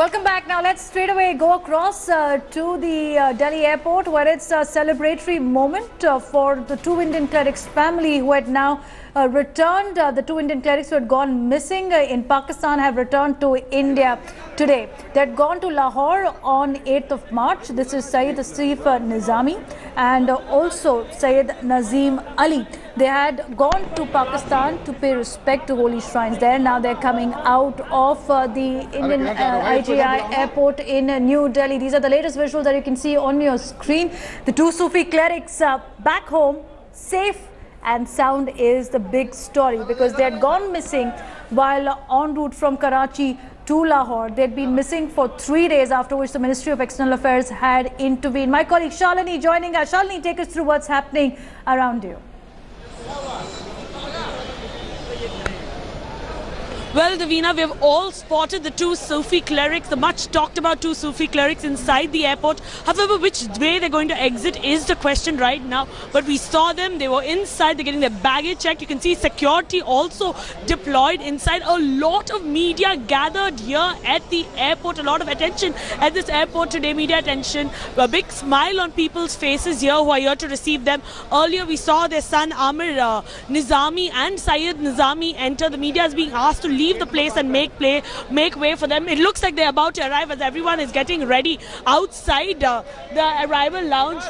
Welcome back. Now let's straight away go across to the Delhi airport, where it's a celebratory moment for the two Indian clerics family who had now returned. The two Indian clerics who had gone missing in Pakistan have returned to India today. They had gone to Lahore on 8th of March. This is Syed Asif Nizami and also Syed Nazim Ali. They had gone to Pakistan to pay respect to holy shrines there. Now they're coming out of the Indian IGI airport in New Delhi. These are the latest visuals that you can see on your screen. The two Sufi clerics back home, safe and sound is the big story, because they had gone missing while en route from Karachi to Lahore. They'd been missing for 3 days, after which the Ministry of External Affairs had intervened. My colleague Shalini joining us. Shalini, take us through what's happening around you. Well, Davina, we have all spotted the two Sufi clerics, the much talked about two Sufi clerics inside the airport. However, which way they're going to exit is the question right now. But we saw them, they were inside, they're getting their baggage checked. You can see security also deployed inside. A lot of media gathered here at the airport, a lot of attention at this airport today, media attention. A big smile on people's faces here who are here to receive them. Earlier, we saw their son Amir Nizami and Syed Nizami enter. The media is being asked to leave the place and make way for them. It looks like they're about to arrive as everyone is getting ready outside the arrival lounge.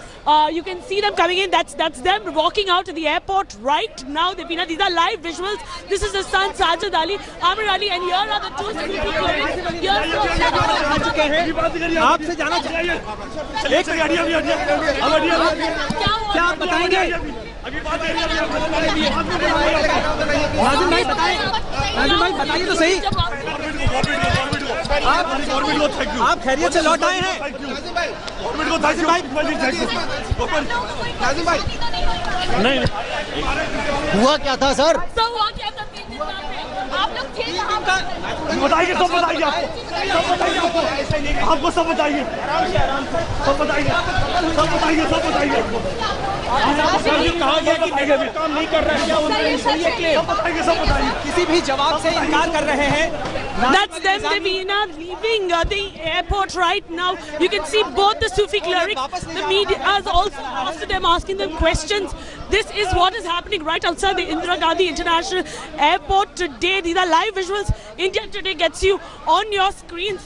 You can see them coming in. That's them walking out of the airport right now. These are live visuals. This is the son Sajid Ali, Amir Ali, and here are the two Sufi Raju भाई बताइए तो सही, आप खैरियत से लौट आए हैं? नहीं हुआ क्या था सर? आप लोग बताइए, सब बताइए, आपको सब बताइए, सब बताइए, सब बताइए, सब बताइए कहा गया कि नेगेटिव काम नहीं कर रहा है, क्या सही है क्लेम? सब बताइए, किसी भी जवाब से इनकार कर रहे हैं. That's them, Davina, leaving the airport right now. You can see both the Sufi clerics. The media has also asked them, asking them questions. This is what is happening right outside the Indira Gandhi International Airport today. These are live visuals. India Today gets you on your screens.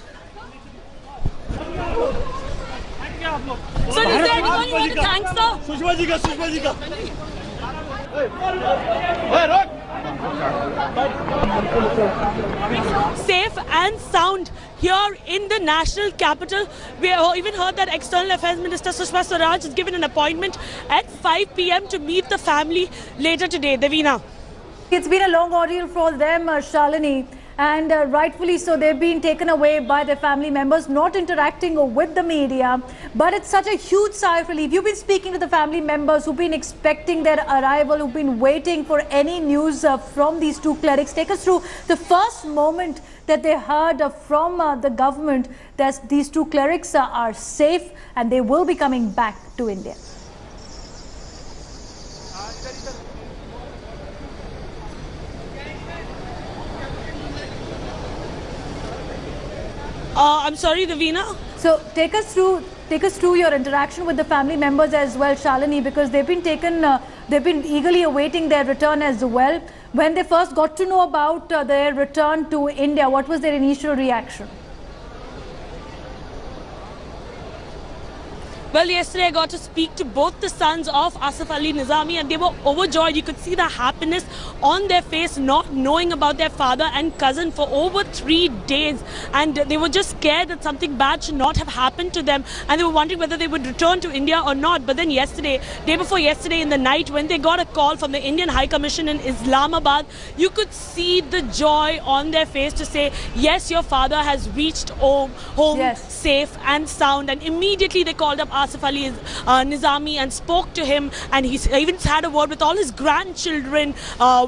So is there anyone you want to thank, sir? Sushma ji का Safe and sound here in the national capital. We have even heard that External Affairs Minister Sushma Swaraj has given an appointment at 5 p.m. to meet the family later today. Davina. It's been a long ordeal for them, Shalini, and rightfully so. They've been taken away by their family members, not interacting with the media. But it's such a huge sigh of relief. You've been speaking to the family members who've been expecting their arrival, who've been waiting for any news from these two clerics. Take us through the first moment that they heard from the government that these two clerics are safe and they will be coming back to India. I'm sorry, Davina. So take us through your interaction with the family members as well, Shalini, because they've been eagerly awaiting their return as well. When they first got to know about their return to India, what was their initial reaction? Well, yesterday I got to speak to both the sons of Asif Ali Nizami, and they were overjoyed. You could see the happiness on their face, not knowing about their father and cousin for over 3 days. And they were just scared that something bad should not have happened to them. And they were wondering whether they would return to India or not. But then yesterday, day before yesterday in the night, when they got a call from the Indian High Commission in Islamabad, you could see the joy on their face to say, yes, your father has reached home yes, safe and sound. And immediately they called up Asif Ali Nizami and spoke to him, and he's even had a word with all his grandchildren,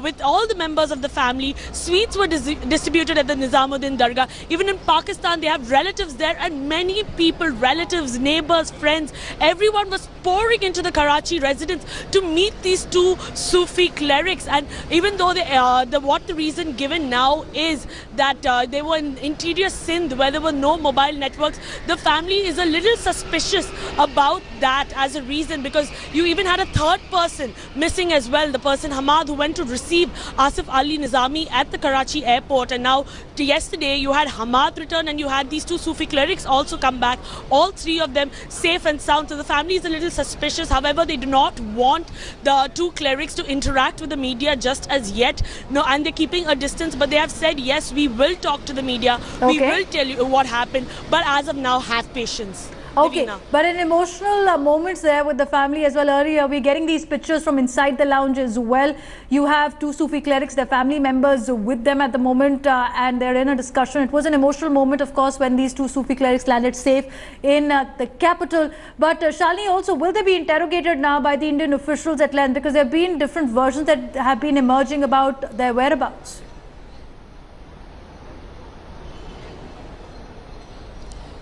with all the members of the family. Sweets were distributed at the Nizamuddin Dargah. Even in Pakistan, they have relatives there, and many people, relatives, neighbors, friends, everyone was pouring into the Karachi residence to meet these two Sufi clerics. And even though the reason given now is that they were in interior Sindh where there were no mobile networks, the family is a little suspicious about that as a reason, because you even had a third person missing as well, the person Hamad, who went to receive Asif Ali Nizami at the Karachi airport. And now yesterday you had Hamad return, and you had these two Sufi clerics also come back, all three of them safe and sound. So the family is a little suspicious. However, they do not want the two clerics to interact with the media just as yet. No, and they're keeping a distance, but they have said, yes, we will talk to the media. We will tell you what happened. But as of now, have patience. Okay, Divina. but in emotional moments there with the family as well, earlier we're getting these pictures from inside the lounge as well. You have two Sufi clerics, their family members with them at the moment, and they're in a discussion. It was an emotional moment, of course, when these two Sufi clerics landed safe in the capital. But Shalini, also, will they be interrogated now by the Indian officials at length? Because there have been different versions that have been emerging about their whereabouts.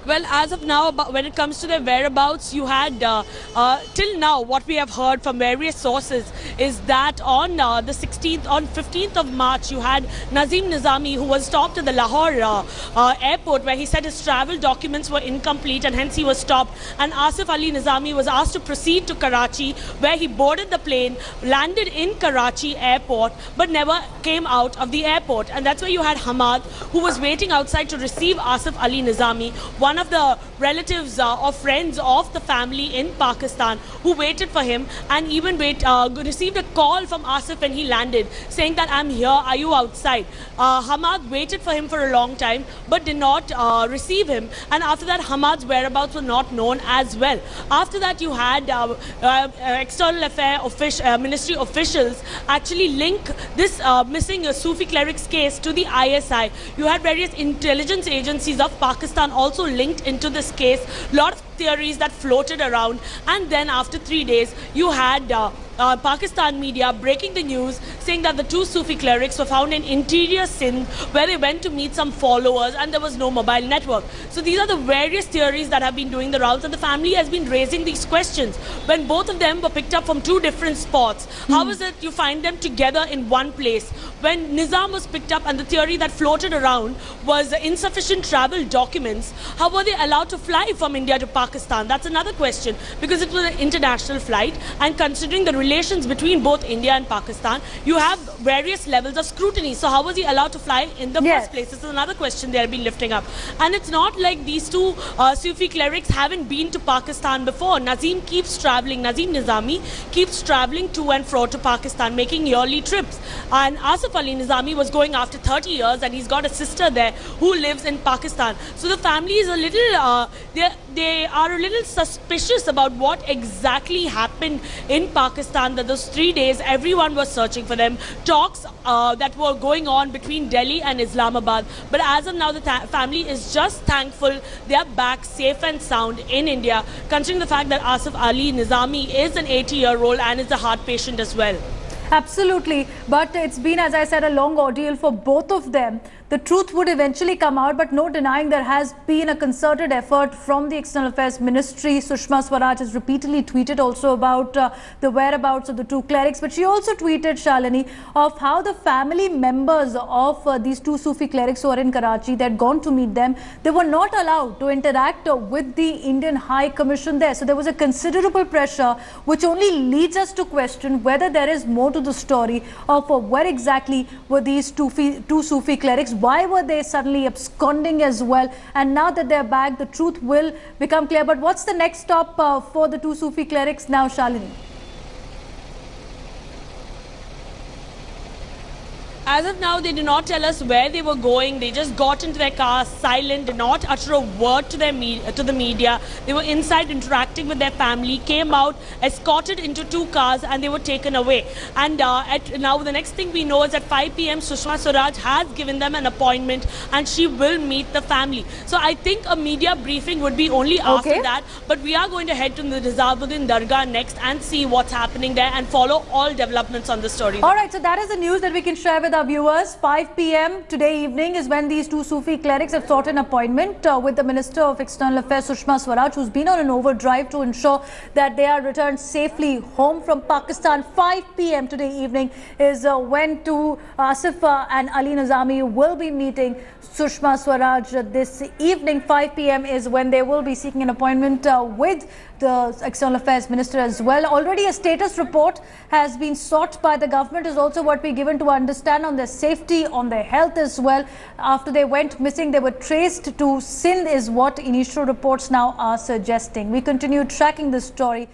Well, as of now, when it comes to their whereabouts, you had, till now, what we have heard from various sources is that on the 15th of March, you had Nazim Nizami, who was stopped at the Lahore airport, where he said his travel documents were incomplete and hence he was stopped. And Asif Ali Nizami was asked to proceed to Karachi, where he boarded the plane, landed in Karachi airport, but never came out of the airport. And that's where you had Hamad, who was waiting outside to receive Asif Ali Nizami, one of the relatives or friends of the family in Pakistan, who waited for him and even received a call from Asif when he landed saying that, I'm here, are you outside? Hamad waited for him for a long time but did not receive him, and after that Hamad's whereabouts were not known as well. After that you had External Affairs Ministry officials actually link this missing Sufi cleric's case to the ISI. You had various intelligence agencies of Pakistan also linked into this case, lot of theories that floated around, and then after 3 days you had Pakistan media breaking the news saying that the two Sufi clerics were found in interior Sindh, where they went to meet some followers and there was no mobile network. So these are the various theories that have been doing the rounds, and the family has been raising these questions. When both of them were picked up from two different spots, how is it you find them together in one place? When Nizam was picked up, and the theory that floated around was insufficient travel documents, how were they allowed to fly from India to Pakistan? That's another question, because it was an international flight, and considering the relations between both India and Pakistan, you have various levels of scrutiny. So how was he allowed to fly in the first place? This is another question they have been lifting up. And it's not like these two Sufi clerics haven't been to Pakistan before. Nazim keeps traveling, Nazim Nizami keeps traveling to and fro to Pakistan, making yearly trips. And Asif Ali Nizami was going after 30 years, and he's got a sister there who lives in Pakistan. So the family is a little, they are a little suspicious about what exactly happened in Pakistan, that those 3 days everyone was searching for them. Talks that were going on between Delhi and Islamabad. But as of now, the family is just thankful they are back safe and sound in India, considering the fact that Asif Ali Nizami is an 80-year-old and is a heart patient as well. Absolutely, but it's been, as I said, a long ordeal for both of them. The truth would eventually come out, but no denying there has been a concerted effort from the External Affairs Ministry. Sushma Swaraj has repeatedly tweeted also about the whereabouts of the two clerics, but she also tweeted, Shalini, of how the family members of these two Sufi clerics who are in Karachi, they had gone to meet them. They were not allowed to interact with the Indian High Commission there. So there was a considerable pressure, which only leads us to question whether there is more to the story of where exactly were these two Sufi clerics. Why were they suddenly absconding as well? And now that they're back, the truth will become clear. But what's the next stop for the two Sufi clerics now, Shalini? As of now, they did not tell us where they were going. They just got into their car, silent, did not utter a word to the media. They were inside interacting with their family, came out, escorted into 2 cars, and they were taken away. And now the next thing we know is at 5 p.m. Sushma Swaraj has given them an appointment, and she will meet the family. So I think a media briefing would be only after that. But we are going to head to the Nizamuddin Dargah next and see what's happening there and follow all developments on the story. All right, so that is the news that we can share with our viewers. 5 p.m. today evening is when these 2 Sufi clerics have sought an appointment with the Minister of External Affairs, Sushma Swaraj, who's been on an overdrive to ensure that they are returned safely home from Pakistan. 5 p.m. today evening is when Asif and Ali Nizami will be meeting Sushma Swaraj this evening. 5 p.m. is when they will be seeking an appointment with the External Affairs Minister as well. Already a status report has been sought by the government, is also what we're given to understand, on their safety, on their health as well. After they went missing, they were traced to Sindh, is what initial reports now are suggesting. We continue tracking this story.